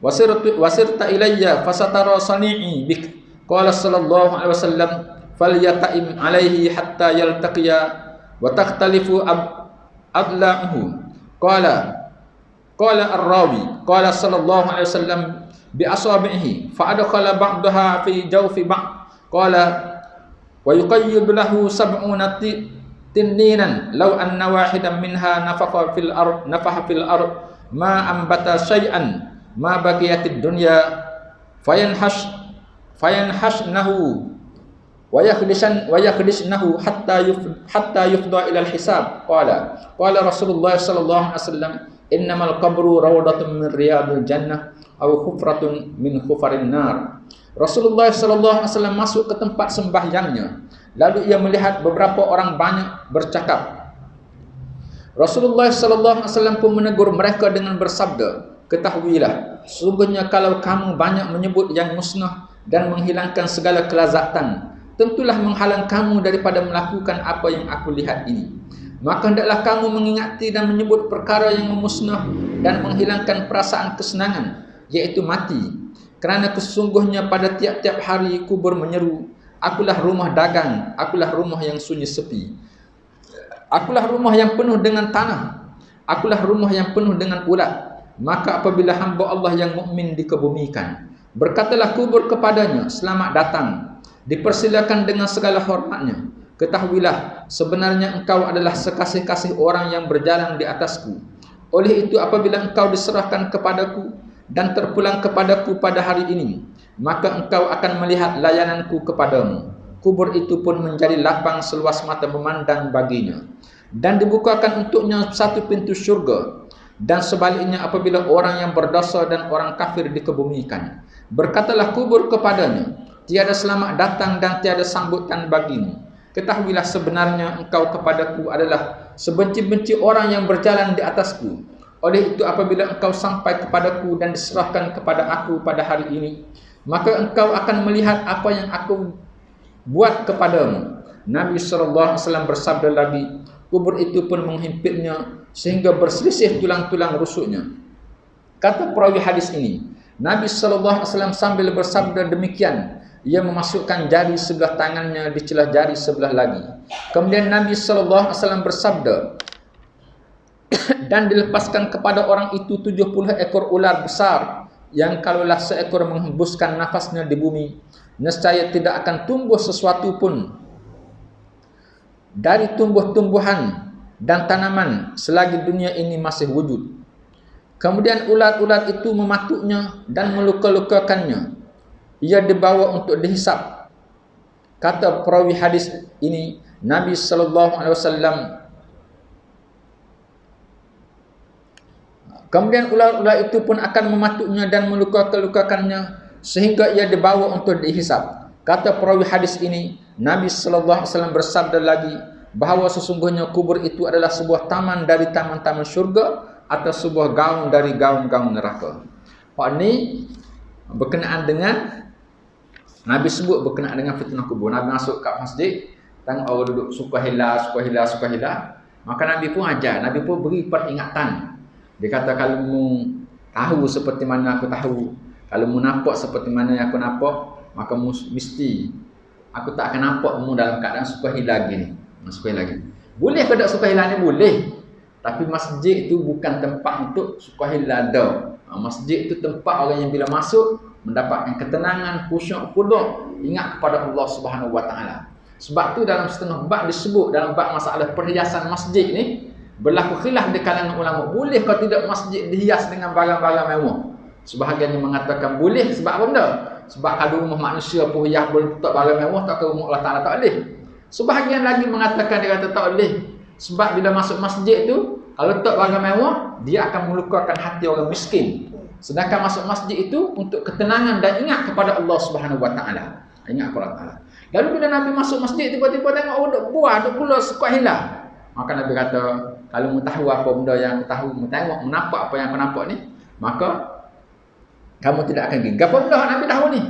wasirta ilayya fasatara sani'i bik qala sallallahu alaihi wasallam falyata'im alaihi hatta yaltaqiya wa takhtalifu adla'uhu. Qala ar-rawi qala sallallahu alaihi wasallam bi asabihi fa adkhala ba'daha fi jawfi ba'd. Qala wa yuqayyid lahu sab'una tinninan law anna wahidan minha nafaha fil ard ma ambata syai'an ma baqiyatid dunya fayanhashnahu wa yakhdishnahu hatta yufda ila al-hisab. Qala Rasulullah sallallahu alaihi wasallam innamal qabru rawdatun min riyadil jannah aw hufratun min hufarin nar. Rasulullah sallallahu alaihi wasallam masuk ke tempat sembahyangnya, lalu ia melihat beberapa orang banyak bercakap. Rasulullah sallallahu alaihi wasallam pun menegur mereka dengan bersabda, ketahuilah, sesungguhnya kalau kamu banyak menyebut yang musnah dan menghilangkan segala kelazatan, tentulah menghalang kamu daripada melakukan apa yang aku lihat ini. Maka hendaklah kamu mengingati dan menyebut perkara yang memusnah dan menghilangkan perasaan kesenangan, yaitu mati. Kerana kesungguhnya pada tiap-tiap hari kubur menyeru, akulah rumah dagang, akulah rumah yang sunyi sepi, akulah rumah yang penuh dengan tanah, akulah rumah yang penuh dengan ulat. Maka apabila hamba Allah yang mukmin dikebumikan, berkatalah kubur kepadanya, selamat datang, dipersilakan dengan segala hormatnya. Ketahuilah, sebenarnya engkau adalah sekasih-kasih orang yang berjalan di atasku. Oleh itu apabila engkau diserahkan kepadaku dan terpulang kepadaku pada hari ini, maka engkau akan melihat layananku kepadamu. Kubur itu pun menjadi lapang seluas mata memandang baginya, dan dibukakan untuknya satu pintu syurga. Dan sebaliknya apabila orang yang berdosa dan orang kafir dikebumikan, berkatalah kubur kepadanya, tiada selamat datang dan tiada sambutan bagimu. Ketahuilah sebenarnya engkau kepadaku adalah sebenci-benci orang yang berjalan di atasku. Oleh itu apabila engkau sampai kepadaku dan diserahkan kepada aku pada hari ini, maka engkau akan melihat apa yang aku buat kepadamu. Nabi SAW bersabda lagi, kubur itu pun menghimpitnya sehingga berselisih tulang-tulang rusuknya. Kata perawi hadis ini, Nabi SAW sambil bersabda demikian, ia memasukkan jari sebelah tangannya di celah jari sebelah lagi. Kemudian Nabi SAW bersabda, dan dilepaskan kepada orang itu 70 ekor ular besar, yang kalaulah seekor menghembuskan nafasnya di bumi, nescaya tidak akan tumbuh sesuatu pun dari tumbuh-tumbuhan dan tanaman selagi dunia ini masih wujud. Kemudian ular-ular itu mematuknya dan meluka-lukakannya. Ia dibawa untuk dihisap. Kata perawi hadis ini, Nabi SAW, kemudian ular-ular itu pun akan mematuknya dan meluka-lukakannya sehingga ia dibawa untuk dihisap. Kata perawi hadis ini, Nabi SAW bersabda lagi bahawa sesungguhnya kubur itu adalah sebuah taman dari taman-taman syurga atau sebuah gaun dari gaun-gaun neraka. Hak ni berkenaan dengan Nabi sebut berkenaan dengan fitnah kubur. Nabi masuk kat masjid, tengok orang duduk suka hilah. Maka Nabi pun ajar, Nabi pun beri peringatan. Dia kata kalau mu tahu seperti mana aku tahu, kalau mu nampak seperti mana yang aku nampak, maka mu mesti aku tak akan nampak mu dalam keadaan suka hilah gini. Suka hilah gini. Boleh ke tak suka hilah ni? Boleh. Tapi masjid itu bukan tempat untuk suka hilah dah. Masjid itu tempat orang yang bila masuk mendapatkan ketenangan, khusyuk, khuduk, ingat kepada Allah Subhanahu Wa Taala. Sebab tu dalam setengah bab disebut dalam bab masalah perhiasan masjid ni berlaku khilaf di kalangan ulama. Boleh ke tidak masjid dihias dengan barang-barang mewah? Sebahagian yang mengatakan boleh sebab apa benda? Sebab kalau rumah manusia pun yang boleh letak barang mewah, tak ke rumah Allah Ta'ala tak boleh. Sebahagian lagi mengatakan dia kata tak boleh. Sebab bila masuk masjid tu, kalau letak barang mewah, dia akan melukakan hati orang miskin. Sedangkan masuk masjid itu untuk ketenangan dan ingat kepada Allah Subhanahu Wa Ta'ala. Ingat kepada Allah Ta'ala. Lalu bila Nabi masuk masjid, tiba-tiba tengok duk buah, duk pula sekuat hilang. Maka Nabi kata, kalau mu tahu apa benda yang aku tahu, mu tengok, mu nampak apa yang aku nampak ni, maka kamu tidak akan gigi. Apa benda Nabi tahu ni?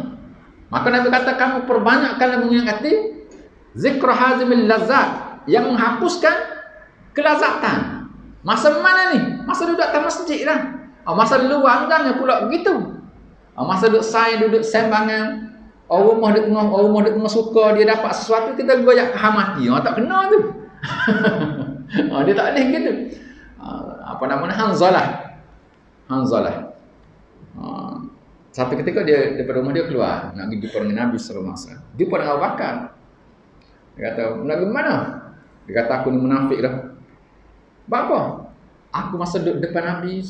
Maka Nabi kata, kamu perbanyakkanlah mengingati zikra hazimil lazat, yang menghapuskan kelazatan. Masa mana ni? Masa duduk atas masjid lah. Masa luar jangan pula begitu. Masa duduk duduk sembangan, rumah duduk tengah suka, dia dapat sesuatu, kita goyak hamati. Tak kena tu. Dia tak boleh gitu. Apa namanya? Hanzalah. Satu ketika dia daripada rumah dia keluar nak pergi jumpa dengan Nabi sallallahu alaihi wasallam. Dia pun dengan Abu Bakar. Dia kata, "Nak pergi mana?" Dia kata, "Aku ni munafik dah." "Apa?" "Aku masa duduk depan Nabi,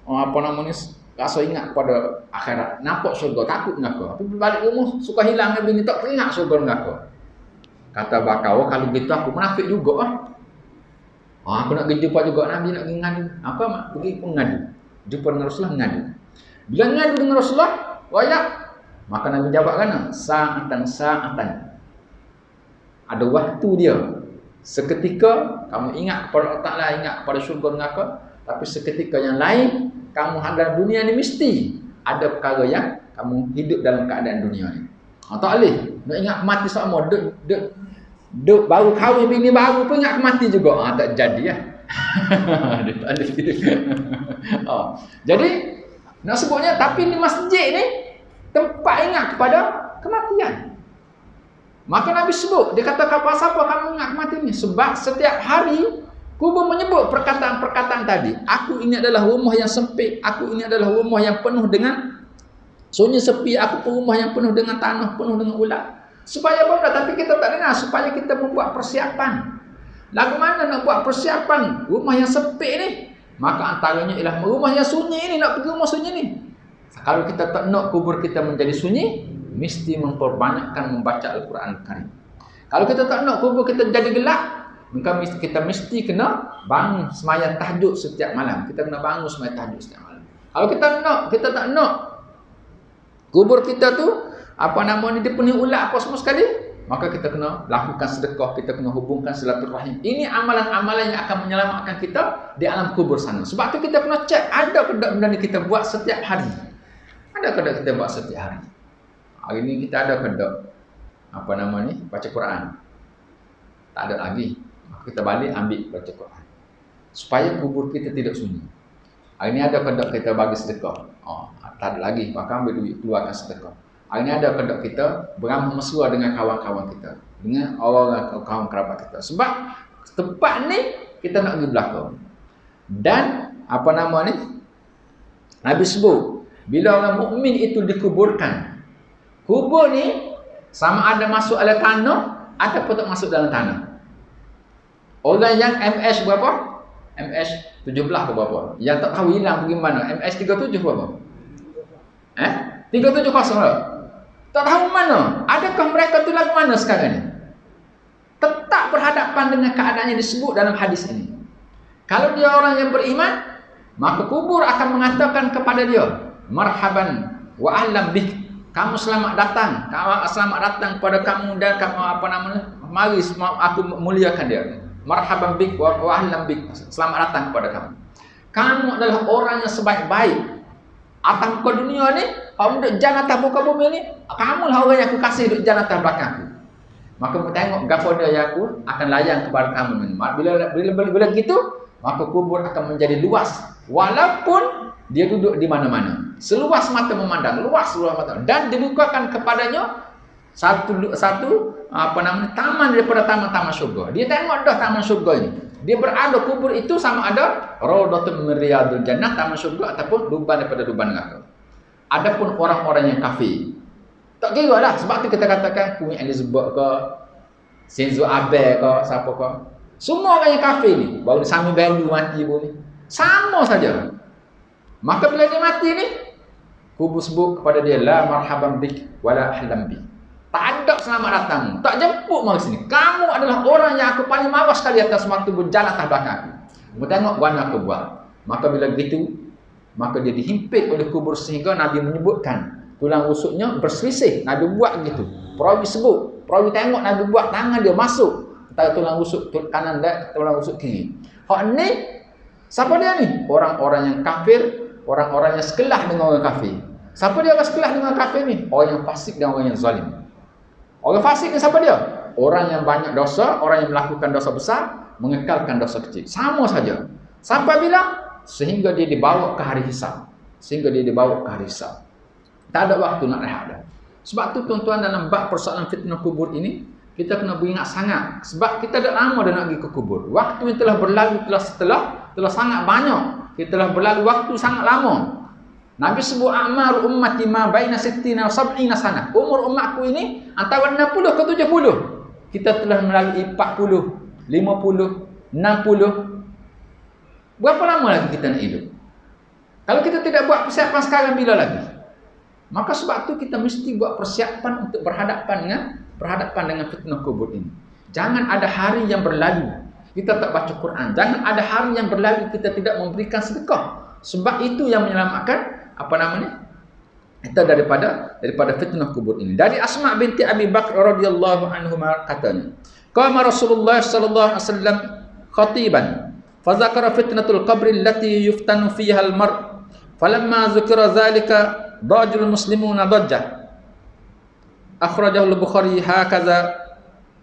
apa namanya? Rasa ingat pada akhirat, nampak syurga, takut dengan aku. Tapi balik rumah suka hilang Nabi ni, tak teringat syurga dengan aku." Kata Bakar, "Oh, kalau gitu aku munafik juga ah." Aku nak pergi jumpa juga Nabi, nak pergi ngadu. Apa mak? Pergi ngadu. Jumpa dengan Rasulullah ngadu. Bila ngadu dengan Rasulullah, wayak. Maka Nabi jawab kan, sa'atan. Ada waktu dia. Seketika kamu ingat kepada Allah Ta'ala, ingat kepada syurga dengan aku. Tapi seketika yang lain, kamu dalam dunia ni mesti ada perkara yang kamu hidup dalam keadaan dunia ni. Tak boleh. Nak ingat mati sama. Duk baru kahwin bini baru pun ingat mati juga. Tak jadi ya. Dia tak ada gitu. Jadi nak sebutnya, tapi di masjid ni tempat ingat kepada kematian. Maka Nabi sebut, dia kata siapa kamu ingat kematian ni? Sebab setiap hari kubur menyebut perkataan-perkataan tadi. Aku ini adalah rumah yang sempit, aku ini adalah rumah yang penuh dengan sunyi sepi, aku pun rumah yang penuh dengan tanah, penuh dengan ulat. Supaya apa? Tapi kita tak dengar, supaya kita membuat persiapan. Lagu mana nak buat persiapan rumah yang sempit ni? Maka antaranya ialah rumah yang sunyi ni, nak pergi rumah sunyi ni. Kalau kita tak nak kubur kita menjadi sunyi, mesti memperbanyakkan membaca Al-Quran Karim. Kalau kita tak nak kubur kita jadi gelap, maka kita mesti kena bangun sembahyang tahajud setiap malam. Kita kena bangun sembahyang tahajud setiap malam. Kalau kita tak nak kubur kita tu apa namanya dipenuhi ulat apa semua sekali, maka kita kena lakukan sedekah, kita kena hubungkan silaturahim. Ini amalan-amalan yang akan menyelamatkan kita di alam kubur sana. Sebab tu kita kena cek, ada ke tak benda ni kita buat setiap hari? Ada ke tak kita buat setiap hari? Hari ni kita ada ke tak apa nama ni baca Quran? Tak ada lagi. Maka kita balik ambil baca Quran. Supaya kubur kita tidak sunyi. Hari ni ada ke tak kita bagi sedekah? Tak ada lagi. Maka ambil duit keluarkan sedekah. Hari ini ada kedok kita beramal mesra dengan kawan-kawan kita, dengan orang kawan kerabat kita. Sebab tempat ni kita nak pergi belakang. Dan apa nama ni? Nabi sebut, bila orang mukmin itu dikuburkan, kubur ni sama ada masuk dalam tanah ataupun tak masuk dalam tanah. Orang yang MS berapa? MS 17 ke berapa? Yang tak tahu hilang pergi mana? MS 37 berapa? 370 lah. Tak tahu mana. Adakah mereka tu lagu mana sekarang ni? Tetap berhadapan dengan keadaan yang disebut dalam hadis ini. Kalau dia orang yang beriman, maka kubur akan mengatakan kepada dia, marhaban wa ahlan bik. Kamu selamat datang. Selamat datang kepada kamu dan kamu apa namanya? Mari aku muliakan dia. Marhaban bik wa ahlan bik. Selamat datang kepada kamu. Kamu adalah orang yang sebaik-baik atas muka dunia ni. Kamu duduk jalan atas muka bumi ni, kamulah orang yang aku kasih duduk jalan atas belakangku. Maka kamu tengok gapo dia yang aku akan layan kepada kamu. Bila gitu, maka kubur akan menjadi luas. Walaupun dia duduk di mana-mana. Seluas mata memandang, luas mata. Dan dibukakan kepadanya satu apa namanya taman daripada taman-taman syurga. Dia tengok dah taman syurga ini. Dia berada kubur itu sama ada Raudhatun min Riyadil Jannah, taman syurga, ataupun lubang daripada lubang neraka. Adapun orang-orang yang kafir, tak kira lah. Sebab tu kita katakan Queen Elizabeth ke, Shinzo Abe ke, siapa ke, semua orang yang kafir ni, baru Sami Belu mati pun ni, sama saja. Maka bila dia mati ni, kubur sebut kepada dia, la marhaban bik wala ahlan bik. Tak ada selamat datang, tak jemput mari sini. Kamu adalah orang yang aku paling mawas sekali atas waktu berjalan atas belakang aku. Kamu tengok mana aku buat. Maka bila begitu, maka dia dihimpit oleh kubur sehingga Nabi menyebutkan tulang rusuknya berselisih. Nabi buat begitu. Perawi sebut, perawi tengok Nabi buat, tangan dia masuk antara tulang rusuk kanan dan tulang rusuk kiri. Hak ni, siapa dia ni? Orang-orang yang kafir, orang-orang yang sekelas dengan orang kafir. Siapa dia orang sekelas dengan kafir ni? Orang yang fasik dan orang yang zalim. Orang fasik ni siapa dia? Orang yang banyak dosa, orang yang melakukan dosa besar, mengekalkan dosa kecil. Sama saja. Sampai bila? Sehingga dia dibawa ke hari hisab. Sehingga dia dibawa ke hari hisab. Tak ada waktu nak rehat dah. Sebab tu tuan-tuan, dalam bab persoalan fitnah kubur ini, kita kena beringat sangat. Sebab kita dah lama dah nak pergi ke kubur. Waktu yang telah berlalu telah sangat banyak. Kita telah berlalu waktu sangat lama. Nabi sebut a'mar ummati ma baina 60 wa 70 sana. Umur umatku ini antara 60 ke 70. Kita telah melalui 40, 50, 60. Berapa lama lagi kita nak hidup? Kalau kita tidak buat persiapan sekarang, bila lagi? Maka sebab tu kita mesti buat persiapan untuk berhadapan dengan fitnah kubur ini. Jangan ada hari yang berlalu kita tak baca Quran. Jangan ada hari yang berlalu kita tidak memberikan sedekah. Sebab itu yang menyelamatkan kita daripada fitnah kubur ini. Dari Asma binti Abi Bakr radhiyallahu anhuma katanya, qama Rasulullah sallallahu alaihi wasallam khatiban fa dzakara fitnatul qabri allati yuftanu fiha al-mar falamma dzukira dzalika dajul muslimuna dajjah akhrajahu al-Bukhari hakaza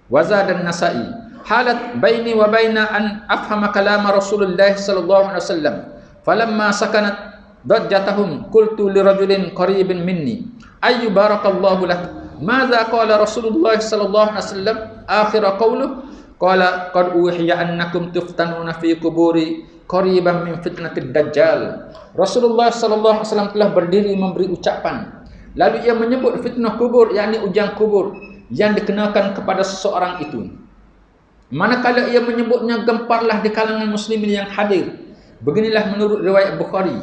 wa zada an-Nasa'i halat baini wa baina an afhama kalama Rasulullah sallallahu alaihi wasallam falamma sakanat dajjatahum qultu lirajulin qaribin minni ayyu barakallahu lak madza qala Rasulullah sallallahu alaihi wasallam akhir qawluhu qala qad uhiya annakum tuftanuna fi quburi qariban min fitnatid dajjal. Rasulullah sallallahu alaihi wasallam telah berdiri memberi ucapan, lalu ia menyebut fitnah kubur, yakni ujian kubur yang dikenakan kepada seseorang itu. Manakala ia menyebutnya, gemparlah di kalangan muslimin yang hadir. Beginilah menurut riwayat Bukhari.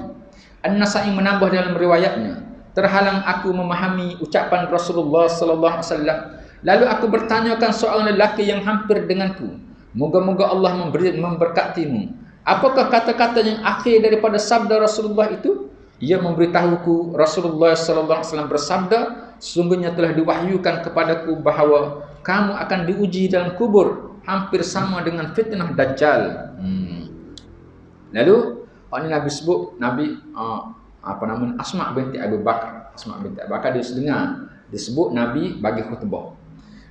An-Nasa'i menambah dalam riwayatnya, terhalang aku memahami ucapan Rasulullah sallallahu alaihi wasallam. Lalu aku bertanyakan seorang lelaki yang hampir denganku, moga-moga Allah memberkatimu. Apakah kata-kata yang akhir daripada sabda Rasulullah itu? Ia memberitahuku Rasulullah sallallahu alaihi wasallam bersabda, sesungguhnya telah diwahyukan kepadaku bahawa kamu akan diuji dalam kubur hampir sama dengan fitnah Dajjal. Lalu ini Nabi sebut, Asma binti Abu Bakar. Asma binti Abu Bakar dia sedengar disebut Nabi bagi khutbah.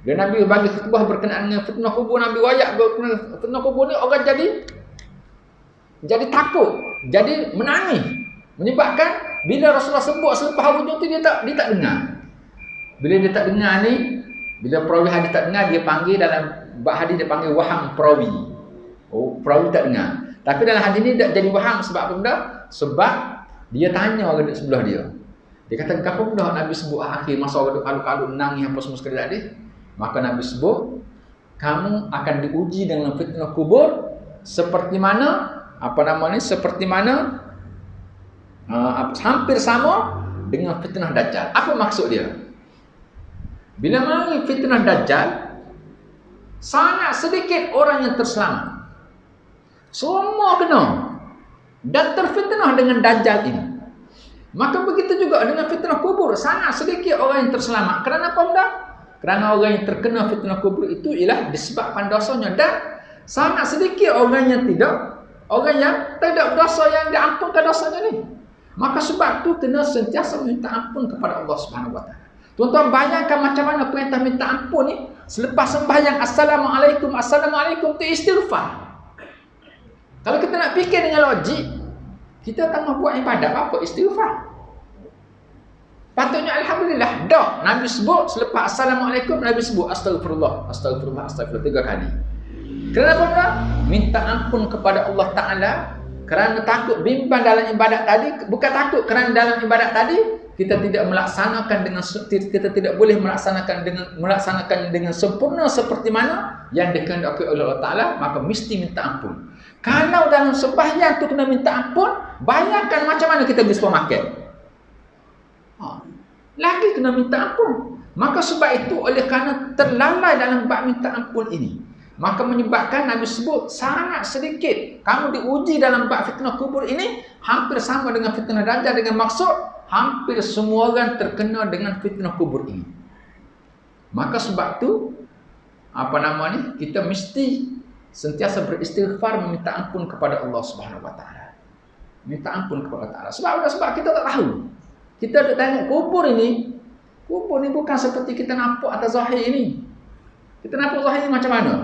Dan Nabi bagi khutbah berkenaan dengan fitnah kubur. Nabi wayak berkenaan fitnah kubur ni, orang jadi takut, jadi menangis. Menyebabkan bila Rasulullah sebut selepas hujung tu dia tak dengar. Bila dia tak dengar ni, bila perawi hadis tak dengar, dia panggil dalam bab hadis dia panggil waham perawi. Oh, perawi tak dengar. Tapi dalam hadis ni tak jadi waham. Sebab apa benda? Sebab dia tanya orang di sebelah dia. Dia kata, apa benda Nabi sebut akhir masa orang kalut-kalut nangis apa semua sekali tadi? Maka Nabi sebut, kamu akan diuji dengan fitnah kubur seperti mana hampir sama dengan fitnah Dajjal. Apa maksud dia? Bila mari fitnah Dajjal, sangat sedikit orang yang terselamat. Semua kena dan terfitnah dengan Dajjal ini. Maka begitu juga dengan fitnah kubur, sangat sedikit orang yang terselamat. Kerana apa benda? Kerana orang yang terkena fitnah kubur itu ialah disebabkan dosanya, dan sangat sedikit orang yang tidak dosa yang diampunkan dosanya ni. Maka sebab tu kena sentiasa minta ampun kepada Allah Subhanahu Wa Taala. Tuan-tuan bayangkan macam mana perintah minta ampun ni. Selepas sembahyang assalamualaikum tu istighfar. Kalau kita nak fikir dengan logik, kita tengah buat ibadat apa? Istighfar. Patutnya alhamdulillah. Dah Nabi sebut selepas assalamualaikum, Nabi sebut astagfirullah 3 kali. Kenapa tak? Minta ampun kepada Allah Ta'ala kerana takut bimbang dalam ibadat tadi. Bukan takut kerana dalam ibadat tadi kita tidak boleh melaksanakan dengan sempurna seperti mana yang dikehendaki oleh Allah Ta'ala, maka mesti minta ampun. Kalau dalam sembahyang tu kena minta ampun, bayangkan macam mana kita pergi supermarket. lagi kena minta ampun. Maka sebab itu oleh kerana terlalai dalam bab minta ampun ini, maka menyebabkan Nabi sebut sangat sedikit kamu diuji dalam bab fitnah kubur ini, hampir sama dengan fitnah dajjal, dengan maksud hampir semua orang terkena dengan fitnah kubur ini. Maka sebab tu kita mesti sentiasa beristighfar, meminta ampun kepada Allah Subhanahu Wa Taala. Minta ampun kepada Allah Taala. Sebab kita tak tahu. Kita duk tengok kubur ini. Kubur ni bukan seperti kita nampak atas zahir ini. Kita nampak zahir ni macam mana?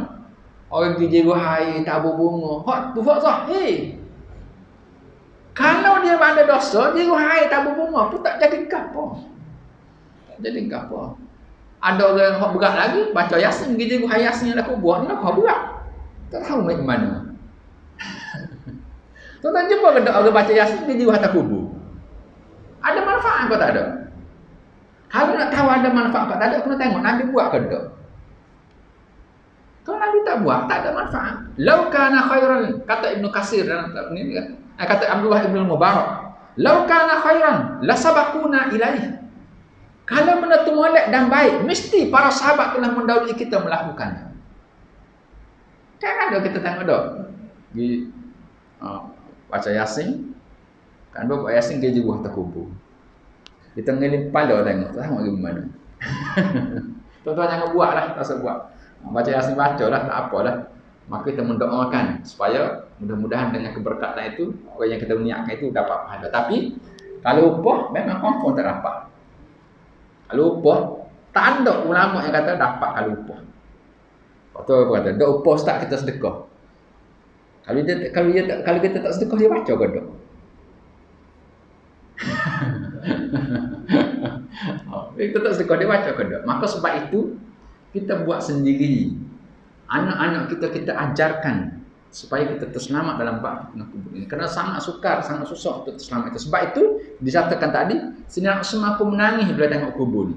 Orang pergi jeru air, tabur bunga. Hak tu hak zahir. Kalau dia ada dosa, jeru air, tabur bunga pun tak jadi apa. Tak jadi apa. Ada orang hak berat lagi, baca Yasin, pergi jeru air Yasin dalam kubur ni, hak berat. Tak tahu macam mana. Tuan-tuan jumpa ke orang baca Yasin, pergi jeru atas kubur. Ada manfaat kau tak ada? Kalau nak tahu ada manfaat tak ada, kena tengok Nabi buat ke tak. Kalau Nabi tak buat, tak ada manfaat. Lau kana khairan, kata Ibnu Katsir dalam ni kan. Kata Abdullah Ibn Mubarak, lau kana khairan la sabaquna ilaih. Kalau benda tu molek dan baik, mesti para sahabat telah mendahului kita melakukannya. Kan ada kita tengok dak. Di baca Yasin, kan baca Yasin dia juga atas kubur. Kita ngelim kepala tengok, tak tahu bagaimana. Tuan-tuan jangan buatlah, tak usah buat. Baca Yasin baca lah, tak apalah. Maka kita mendoakan supaya mudah-mudahan dengan keberkatan itu, orang yang kita niatkan itu dapat pahala. Tapi kalau upah memang confirm tak dapat. Kalau upah, tak ada ulama yang kata dapat kalau upah. Waktu apa kata, dak upah tak kita sedekah. Kalau kita tak sedekah dia baca ke dak? Kita tak sedekah dia baca ke tak? Maka sebab itu kita buat sendiri. Anak-anak kita ajarkan supaya kita terselamat dalam bab fitnah kubur ini. Kerana sangat sukar, sangat susah untuk terselamat itu. Sebab itu disatakan tadi, Sayyidina Utsman pun menangis bila tengok kubur ni.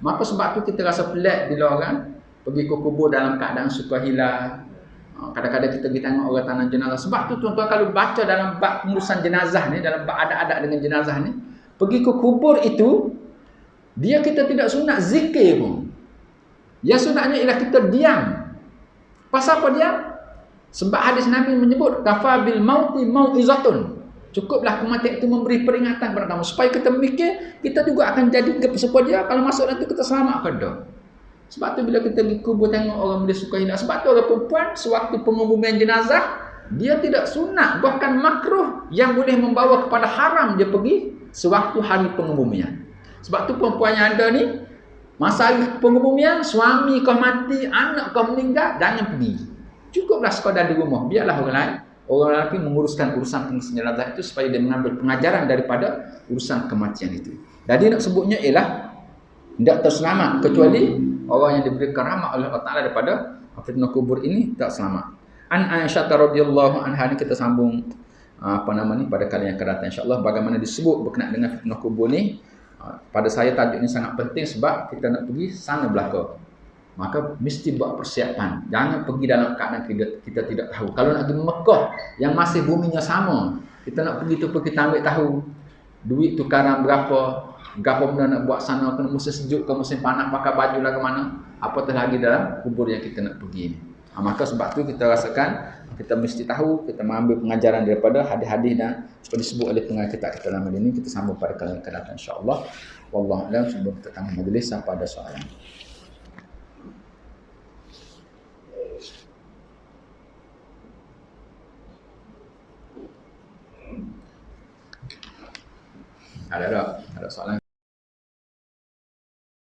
Maka sebab itu kita rasa pelik bila orang pergi ke kubur dalam keadaan suka hilang. Kadang-kadang kita pergi tengok orang tanam jenazah. Sebab tu tuan-tuan kalau baca dalam bab pengurusan jenazah ni, dalam bab adat-adat dengan jenazah ni, pergi ke kubur itu, dia kita tidak sunat zikir pun. Yang sunatnya ialah kita diam. Pasal apa diam? Sebab hadis Nabi menyebut kafa bil mauti mau'izatun. Cukuplah kematian itu memberi peringatan kepada kamu supaya kita mikir kita juga akan jadi seperti dia kalau masuk nanti kita selamat ke tak. Sebab tu bila kita pergi kubur tengok orang boleh suka hilang. Sebab tu orang perempuan sewaktu pengumuman jenazah dia tidak sunat, bahkan makruh yang boleh membawa kepada haram dia pergi sewaktu hari pengumuman. Sebab tu perempuan yang ada ni masa hari pengumuman suami kau mati, anak kau meninggal, jangan pergi. Cukuplah sekadar di rumah. Biarlah orang lain, orang lelaki menguruskan urusan pengurusan jenazah itu supaya dia mengambil pengajaran daripada urusan kematian itu. Jadi nak sebutnya ialah tidak terselamat kecuali orang yang diberi rahmat oleh Allah Taala daripada fitnah kubur ini tak selamat. An Aisyah radhiyallahu anha, ni kita sambung pada kali yang akan datang insyaallah bagaimana disebut berkenaan dengan fitnah kubur ni. Pada saya tajuk ini sangat penting sebab kita nak pergi sana belaka. Maka mesti buat persiapan. Jangan pergi dalam keadaan kita tidak tahu. Kalau nak pergi Mekah yang masih buminya sama, kita nak pergi tu kita ambil tahu duit tukaran berapa, benda nak buat sana, kena musim sejuk ke musim panas, pakai baju lah ke mana, apatah lagi dalam kubur yang kita nak pergi ni. Maka sebab tu kita rasakan kita mesti tahu, kita mengambil pengajaran daripada hadis-hadis dan seperti disebut oleh pengarang kita dalam ini. Kita sambung pada kali yang akan datang insya-Allah. Wallahu a'lam. Sebelum kita tamat majlis sampai ada soalan. Ada soalan.